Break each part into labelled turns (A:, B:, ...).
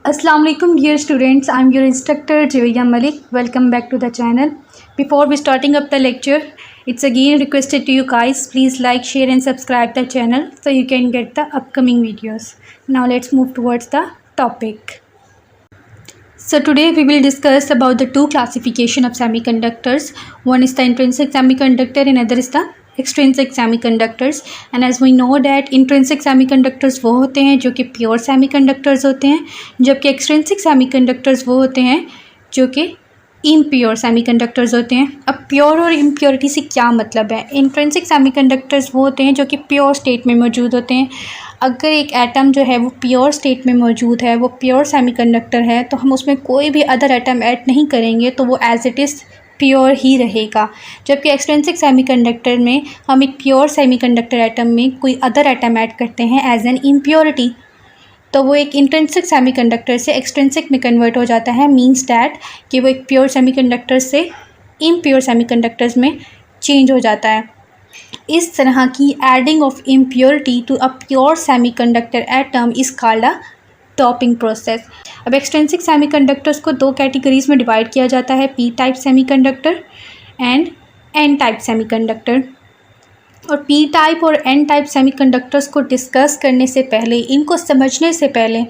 A: Assalamu alaikum dear students, I am your instructor Javiya Malik. Welcome back to the channel. Before we starting up the lecture, it's again requested to you guys, please like, share and subscribe the channel so you can get the upcoming videos. Now let's move towards the topic. So today we will discuss about the two classification of semiconductors. One is the intrinsic semiconductor and other is the extrinsic semiconductors. And as we know that intrinsic semiconductors वो होते हैं जो कि pure semiconductors होते हैं, जबकि extrinsic semiconductors वो होते हैं जो कि इम्प्योर सेमीकंडक्टर्स होते हैं। अब प्योर और इम्प्योरिटी से क्या मतलब है? इंट्रिंसिक सेमीकंडक्टर्स वो होते हैं जो कि प्योर स्टेट में मौजूद होते हैं। अगर एक एटम जो है वो प्योर स्टेट में मौजूद है, वो प्योर सेमीकंडक्टर है, तो हम उसमें कोई भी अदर एटम ऐड नहीं करेंगे तो वो एज इट इज़ प्योर ही रहेगा। जबकि एक्सट्रिंसिक सेमीकंडक्टर में हम एक प्योर सेमीकंडक्टर एटम में कोई अदर एटम ऐड करते हैं एज एन इम्प्योरिटी, तो वो एक इंट्रिंसिक सेमीकंडक्टर से एक्सट्रिंसिक में कन्वर्ट हो जाता है। मींस डैट कि वो एक प्योर सेमीकंडक्टर से इम्प्योर सेमीकंडक्टर्स में चेंज हो जाता है। इस तरह की adding of impurity to a pure semiconductor atom is called a doping process. अब एक्सट्रिंसिक सेमीकंडक्टर्स को दो कैटेगरीज में डिवाइड किया जाता है, P type semiconductor and N type semiconductor. और पी टाइप और एन टाइप सेमीकंडक्टर्स को डिस्कस करने से पहले, इनको समझने से पहले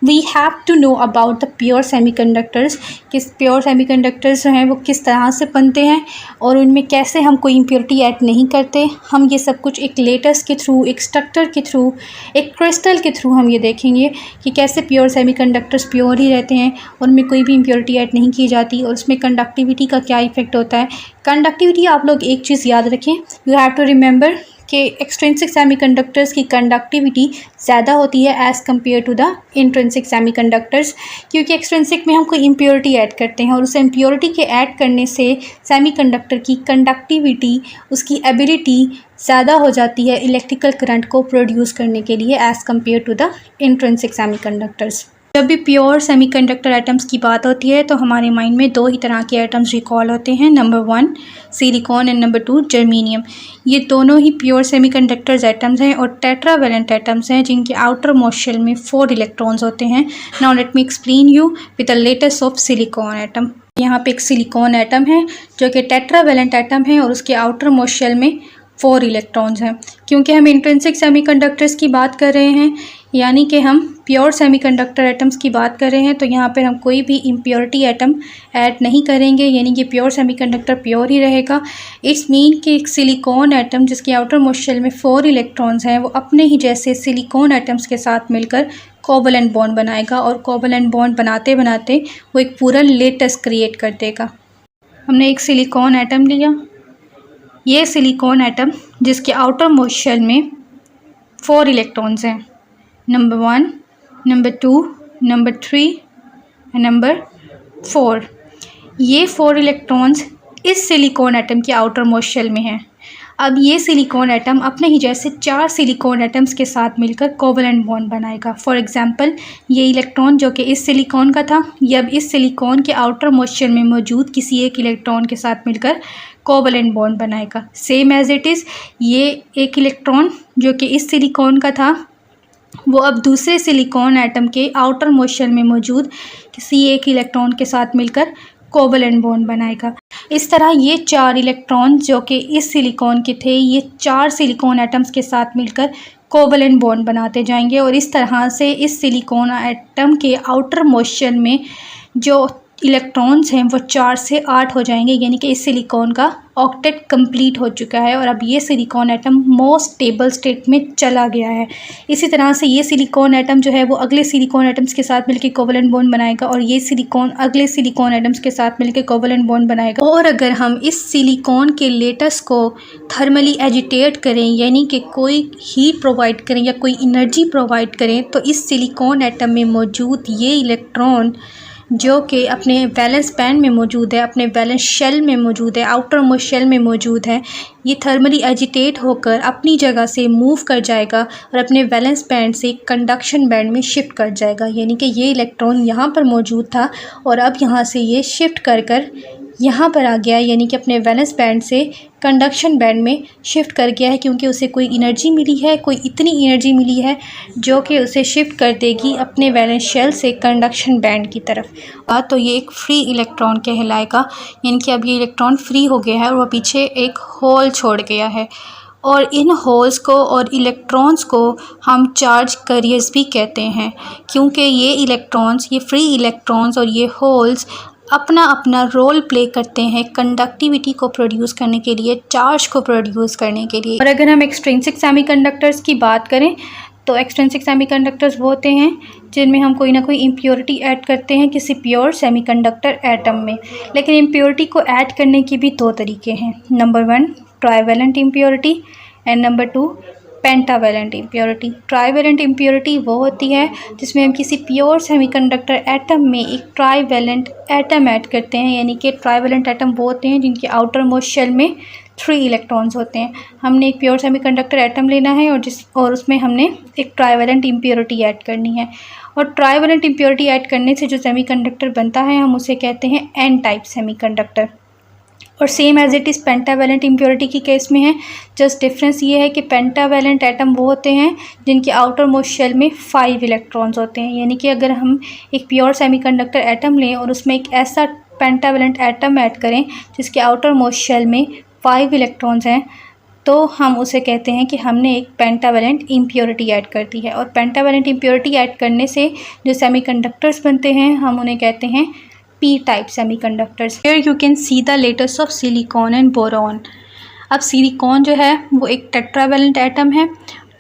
A: we have to know about the pure semiconductors. किस प्योर सेमीकंडक्टर्स जो हैं वो किस तरह से बनते हैं और उनमें कैसे हम कोई इम्प्योरिटी ऐड नहीं करते। हम ये सब कुछ एक लेटस के थ्रू, एक स्ट्रक्चर के थ्रू, एक क्रिस्टल के थ्रू हम ये देखेंगे कि कैसे प्योर सेमीकंडक्टर्स प्योर ही रहते हैं, उनमें कोई भी इम्प्योरिटी ऐड नहीं की जाती और उसमें कंडक्टिविटी का क्या इफ़ेक्ट होता है। कंडक्टिविटी आप लोग एक चीज़ याद रखें, यू हैव टू रिमेंबर कि एक्सट्रिंसिक सेमीकंडक्टर्स की कंडक्टिविटी ज़्यादा होती है as compare to the intrinsic semiconductors, क्योंकि एक्सट्रिंसिक में हम कोई इम्प्योरिटी ऐड करते हैं और उस इम्प्योरिटी के ऐड करने से सेमीकंडक्टर की कंडक्टिविटी, उसकी एबिलिटी ज़्यादा हो जाती है इलेक्ट्रिकल करंट को प्रोड्यूस करने के लिए as compare to the intrinsic semiconductors. जब भी प्योर सेमीकंडक्टर एटम्स की बात होती है तो हमारे माइंड में दो ही तरह के एटम्स रिकॉल होते हैं, number 1 silicon and number 2 germanium. ये दोनों ही प्योर सेमीकंडक्टर्स एटम्स हैं और टेट्रावैलेंट एटम्स हैं जिनके आउटर मोस्ट शेल में 4 इलेक्ट्रॉन्स होते हैं। Now let me explain you with the latest of silicon atom. यहाँ पे एक सिलिकॉन एटम है जो कि टेट्रावैलेंट एटम है और उसके आउटर मोस्ट शेल में 4 इलेक्ट्रॉन्स हैं। क्योंकि हम इंट्रिंसिक सेमीकंडक्टर्स की बात कर रहे हैं, यानी कि हम प्योर सेमीकंडक्टर एटम्स की बात कर रहे हैं, तो यहाँ पर हम कोई भी इम्प्योरिटी एटम ऐड नहीं करेंगे, यानी कि प्योर सेमीकंडक्टर प्योर ही रहेगा। इट्स मीन कि एक सिलिकॉन एटम जिसके आउटर मोस्ट शेल में 4 इलेक्ट्रॉन्स हैं, वो अपने ही जैसे सिलिकॉन एटम्स के साथ मिलकर कोवलेंट बॉन्ड बनाएगा और कोवलेंट बॉन्ड बनाते बनाते वो एक पूरा लेटेस क्रिएट कर देगा। हमने एक सिलिकॉन एटम लिया, ये सिलिकॉन एटम जिसके आउटर मोस्ट शेल में 4 इलेक्ट्रॉन्स हैं, number 1, number 2, number 3 and number 4। ये 4 इलेक्ट्रॉन्स इस सिलिकॉन एटम के आउटर मोस्ट शेल में हैं। अब ये सिलिकॉन एटम अपने ही जैसे 4 सिलिकॉन एटम्स के साथ मिलकर कोवलेंट बॉन्ड बनाएगा। फॉर एग्जांपल, ये इलेक्ट्रॉन जो कि इस सिलिकॉन का था, ये अब इस सिलिकॉन के आउटर मोस्ट शेल में मौजूद किसी एक इलेक्ट्रॉन के साथ मिलकर कोवलेंट बॉन्ड बनाएगा। सेम एज इट इज़, ये एक इलेक्ट्रॉन जो कि इस सिलिकॉन का था, वो अब दूसरे सिलिकॉन एटम के आउटर मोस्ट शेल में मौजूद किसी एक इलेक्ट्रॉन के साथ मिलकर कोवलेंट बॉन्ड बनाएगा। इस तरह ये 4 इलेक्ट्रॉन जो कि इस सिलिकॉन के थे, ये 4 सिलिकॉन एटम्स के साथ मिलकर कोवलेंट बॉन्ड बनाते जाएंगे और इस तरह से इस सिलिकॉन एटम के आउटर मोस्ट शेल में जो इलेक्ट्रॉन्स हैं वो 4 से 8 हो जाएंगे, यानी कि इस सिलिकॉन का ऑक्टेट कंप्लीट हो चुका है और अब ये silicon atom most stable state में चला गया है। इसी तरह से ये सिलिकॉन एटम जो है वो अगले सिलिकॉन एटम्स के साथ मिलकर कोवलेंट बॉन्ड बनाएगा और ये सिलिकॉन अगले सिलिकॉन एटम्स के साथ मिलकर कोवलेंट बॉन्ड बनाएगा। और अगर हम इस सिलिकॉन के लेटस को थर्मली एजिटेट करें, यानी कि कोई हीट प्रोवाइड करें या कोई एनर्जी प्रोवाइड करें, तो इस सिलिकॉन एटम में मौजूद ये इलेक्ट्रॉन जो कि अपने वैलेंस बैंड में मौजूद है, अपने वैलेंस शेल में मौजूद है, आउटर मोस्ट शेल में मौजूद है, ये थर्मली एजिटेट होकर अपनी जगह से मूव कर जाएगा और अपने वैलेंस बैंड से कंडक्शन बैंड में शिफ्ट कर जाएगा। यानी कि ये इलेक्ट्रॉन यहाँ पर मौजूद था और अब यहाँ से ये शिफ्ट कर कर यहाँ पर आ गया, यानी कि अपने वैलेंस बैंड से कंडक्शन बैंड में शिफ्ट कर गया है, क्योंकि उसे कोई एनर्जी मिली है, कोई इतनी एनर्जी मिली है जो कि उसे शिफ्ट कर देगी अपने वैलेंस शेल से कंडक्शन बैंड की तरफ। तो ये एक फ्री इलेक्ट्रॉन कहलाएगा, यानी कि अब ये इलेक्ट्रॉन फ्री हो गया है और वह पीछे एक होल छोड़ गया है। और इन होल्स को और इलेक्ट्रॉन्स को हम चार्ज कैरियर्स भी कहते हैं, क्योंकि ये इलेक्ट्रॉन्स, ये फ्री इलेक्ट्रॉन्स और ये होल्स अपना अपना रोल प्ले करते हैं कंडक्टिविटी को प्रोड्यूस करने के लिए, चार्ज को प्रोड्यूस करने के लिए। और अगर हम एक्सट्रिंसिक सेमीकंडक्टर्स की बात करें तो एक्सट्रिंसिक सेमीकंडक्टर्स वो होते हैं जिनमें हम कोई ना कोई इम्प्योरिटी ऐड करते हैं किसी प्योर सेमीकंडक्टर एटम में। लेकिन इम्प्योरिटी को ऐड करने के भी दो तरीके हैं। Number 1 trivalent impurity and number 2 pentavalent impurity. Trivalent impurity वो होती है जिसमें हम किसी प्योर सेमीकंडक्टर एटम में एक ट्राइवेलेंट एटम ऐड करते हैं, यानी कि ट्राइवेलेंट एटम वो होते हैं जिनके आउटर मोस्ट शेल में 3 इलेक्ट्रॉन्स होते हैं। हमने एक प्योर सेमीकंडक्टर एटम लेना है और उसमें हमने एक ट्राइवेलेंट इम्प्योरिटी ऐड करनी है। और ट्राइवेलेंट इम्प्योरिटी ऐड करने से जो सेमीकंडक्टर बनता है हम उसे कहते हैं एन टाइप सेमीकंडक्टर। और same as it is pentavalent impurity की केस में है। जस्ट डिफरेंस ये है कि पेंटावेलेंट एटम वो होते हैं जिनके आउटर मोस्ट शेल में 5 इलेक्ट्रॉन्स होते हैं, यानी कि अगर हम एक प्योर सेमीकंडक्टर एटम लें और उसमें एक ऐसा पेंटावेलेंट एटम ऐड करें जिसके आउटर मोस्ट शेल में 5 इलेक्ट्रॉन्स हैं, तो हम उसे कहते हैं कि हमने एक पेंटावेलेंट इम्प्योरिटी ऐड कर दी है। और पेंटावेलेंट इम्प्योरिटी ऐड करने से जो सेमीकंडक्टर्स बनते हैं हम उन्हें कहते हैं P type semiconductors. Here you can see the latest of silicon and boron. अब सिलिकॉन जो है वो एक टेट्रावेलेंट एटम है,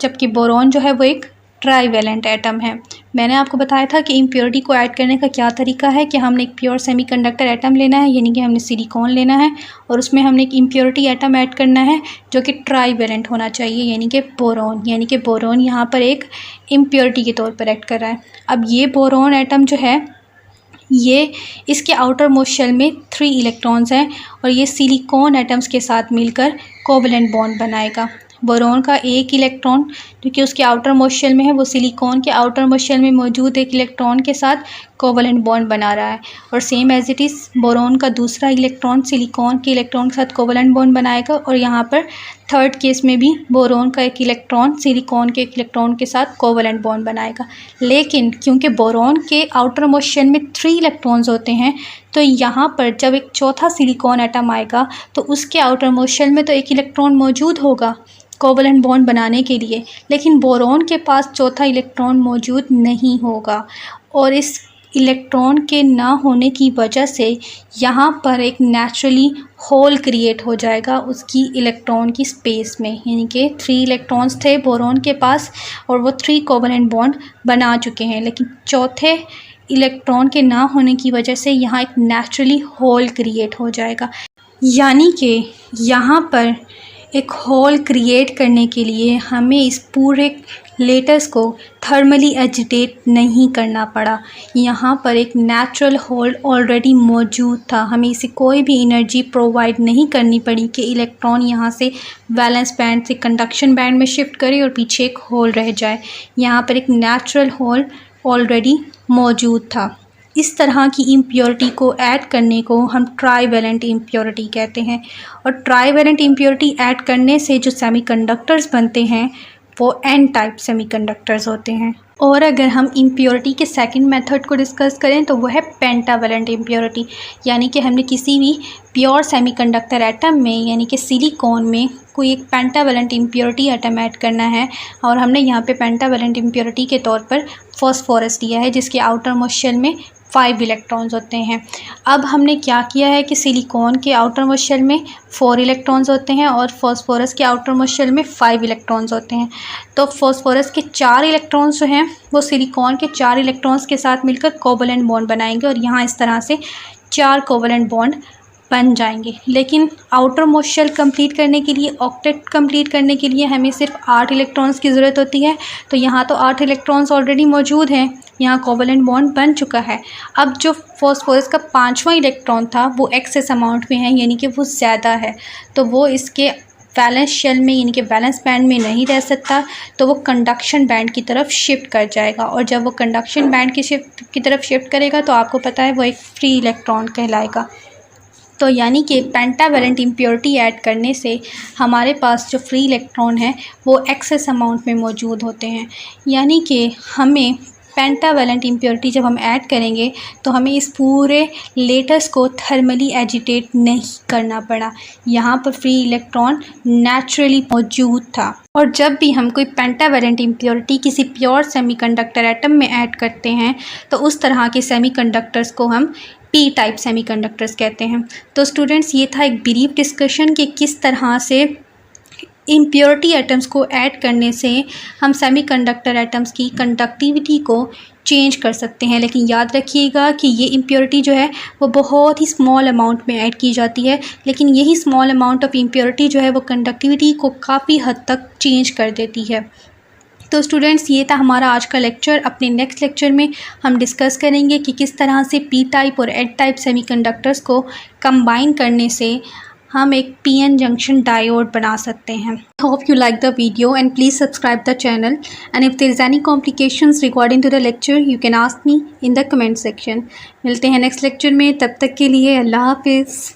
A: जबकि बोरॉन जो है वो एक ट्राइवेलेंट एटम है। मैंने आपको बताया था कि इम्प्योरिटी को ऐड करने का क्या तरीका है कि हमने एक प्योर सेमीकंडक्टर एटम लेना है, यानी कि हमने सिलिकॉन लेना है और उसमें हमने एक इम्प्योरिटी एटम ऐड करना है जो कि ट्राइवेलेंट होना चाहिए, यानी कि बोरॉन। यानी कि बोरॉन यहाँ पर एक इम्प्योरिटी के तौर पर एक्ट कर रहा है। अब ये बोरॉन एटम जो है ये इसके आउटर मोस्ट शेल में 3 इलेक्ट्रॉन्स हैं और ये सिलिकॉन एटम्स के साथ मिलकर कोवलेंट बॉन्ड बनाएगा। बोरॉन का एक इलेक्ट्रॉन जो कि उसके आउटर मोस्ट शेल में है वो सिलिकॉन के आउटर मोस्ट शेल में मौजूद एक इलेक्ट्रॉन के साथ कोवलेंट बॉन्ड बना रहा है। और same as it is boron का दूसरा इलेक्ट्रॉन सिलिकॉन के इलेक्ट्रॉन के साथ कोवलेंट बॉन्ड बनाएगा। और यहाँ पर थर्ड केस में भी बोरॉन का एक इलेक्ट्रॉन सिलिकॉन के एक इलेक्ट्रॉन के साथ कोवलेंट बॉन्ड बनाएगा। लेकिन क्योंकि बोरॉन के आउटर मोस्ट शेल में 3 इलेक्ट्रॉन्स होते हैं, तो यहाँ पर जब एक चौथा सिलिकॉन एटम आएगा तो उसके आउटर मोस्ट शेल में तो एक इलेक्ट्रॉन मौजूद होगा कोवलेंट बॉन्ड बनाने के लिए, लेकिन बोरॉन के पास चौथा इलेक्ट्रॉन मौजूद नहीं होगा। और इस इलेक्ट्रॉन के ना होने की वजह से यहाँ पर एक नेचुरली होल क्रिएट हो जाएगा उसकी इलेक्ट्रॉन की स्पेस में, यानी कि 3 इलेक्ट्रॉन्स थे बोरॉन के पास और वो 3 कोवलेंट बॉन्ड बना चुके हैं, लेकिन चौथे इलेक्ट्रॉन के ना होने की वजह से यहाँ एक नेचुरली होल क्रिएट हो जाएगा। यानी कि यहाँ पर एक होल क्रिएट करने के लिए हमें इस पूरे लेटस को थर्मली एजिटेट नहीं करना पड़ा। यहाँ पर एक नेचुरल होल ऑलरेडी मौजूद था, हमें इसे कोई भी एनर्जी प्रोवाइड नहीं करनी पड़ी कि इलेक्ट्रॉन यहाँ से वैलेंस बैंड से कंडक्शन बैंड में शिफ्ट करे और पीछे एक होल रह जाए। यहाँ पर एक नेचुरल होल ऑलरेडी मौजूद था। इस तरह की इम्प्योरिटी को ऐड करने को हम ट्राइवेलेंट इम्प्योरिटी कहते हैं। और ट्राइवेलेंट इम्प्योरिटी ऐड करने से जो सेमीकंडक्टर्स बनते हैं वो एन टाइप सेमीकंडक्टर्स होते हैं। और अगर हम इम्प्योरिटी के सेकंड मेथड को डिस्कस करें तो वो है पेंटावेलेंट इम्प्योरिटी, यानी कि हमने किसी भी प्योर सेमीकंडक्टर एटम में यानी कि सिलिकॉन में कोई एक पेंटावेलेंट इम्प्योरिटी एटम ऐड करना है और हमने यहाँ पे पेंटावेलेंट इम्प्योरिटी के तौर पर फॉस्फोरस लिया है जिसके आउटर मोस्ट शेल में 5 इलेक्ट्रॉन्स होते हैं। अब हमने क्या किया है कि सिलिकॉन के आउटर मोस्ट शेल में 4 इलेक्ट्रॉन्स होते हैं और फॉस्फोरस के आउटर मोस्ट शेल में 5 इलेक्ट्रॉन्स होते हैं। तो फॉस्फोरस के 4 इलेक्ट्रॉन्स जो हैं वो सिलिकॉन के 4 इलेक्ट्रॉन्स के साथ मिलकर कोवलेंट बॉन्ड बनाएंगे और यहाँ इस तरह से 4 कोवलेंट बॉन्ड बन जाएंगे। लेकिन आउटर मोस्ट शेल कंप्लीट करने के लिए, ऑक्टेट कंप्लीट करने के लिए हमें सिर्फ 8 इलेक्ट्रॉन्स की ज़रूरत होती है। तो यहाँ तो 8 इलेक्ट्रॉन्स ऑलरेडी मौजूद हैं, यहाँ कोवलेंट बॉन्ड बन चुका है। अब जो फॉस्फोरस का 5वां इलेक्ट्रॉन था वो एक्सेस अमाउंट में है, यानी कि वो ज़्यादा है, तो वो इसके वैलेंस शेल में यानी कि वैलेंस बैंड में नहीं रह सकता, तो वो कंडक्शन बैंड की तरफ शिफ्ट कर जाएगा। और जब वो कंडक्शन बैंड की तरफ शिफ्ट करेगा तो आपको पता है वो एक फ्री इलेक्ट्रॉन कहलाएगा। तो यानी कि पेंटावेलेंट इम्प्योरिटी ऐड करने से हमारे पास जो फ्री इलेक्ट्रॉन है वो एक्सेस अमाउंट में मौजूद होते हैं। यानी कि हमें पेंटावेलेंट इम्प्योरिटी जब हम ऐड करेंगे तो हमें इस पूरे लेटस को थर्मली एजिटेट नहीं करना पड़ा। यहाँ पर फ्री इलेक्ट्रॉन नेचुरली मौजूद था। और जब भी हम कोई पेंटावेलेंट इम्प्योरिटी किसी प्योर सेमीकंडक्टर एटम में ऐड करते हैं तो उस तरह के सेमीकंडक्टर्स को हम पी टाइप सेमीकंडक्टर्स कहते हैं। तो स्टूडेंट्स, ये था एक ब्रीफ डिस्कशन कि किस तरह से इम्प्योरिटी एटम्स को ऐड करने से हम सेमीकंडक्टर एटम्स की कंडक्टिविटी को चेंज कर सकते हैं। लेकिन याद रखिएगा कि ये इम्प्योरिटी जो है वो बहुत ही स्मॉल अमाउंट में ऐड की जाती है, लेकिन यही स्मॉल अमाउंट ऑफ इम्प्योरिटी जो है वो कंडक्टिविटी को काफ़ी हद तक चेंज कर देती है। तो स्टूडेंट्स, ये था हमारा आज का लेक्चर। अपने नेक्स्ट लेक्चर में हम डिस्कस करेंगे कि किस तरह से पी टाइप और एड टाइप सेमीकंडक्टर्स को कंबाइन करने से हम एक पीएन जंक्शन डायोड बना सकते हैं। Hope you like the video and please subscribe the channel, and if there is any complications regarding to the lecture you can ask me in the comment section. मिलते हैं next lecture में, तब तक के लिए अल्लाह हाफिज़।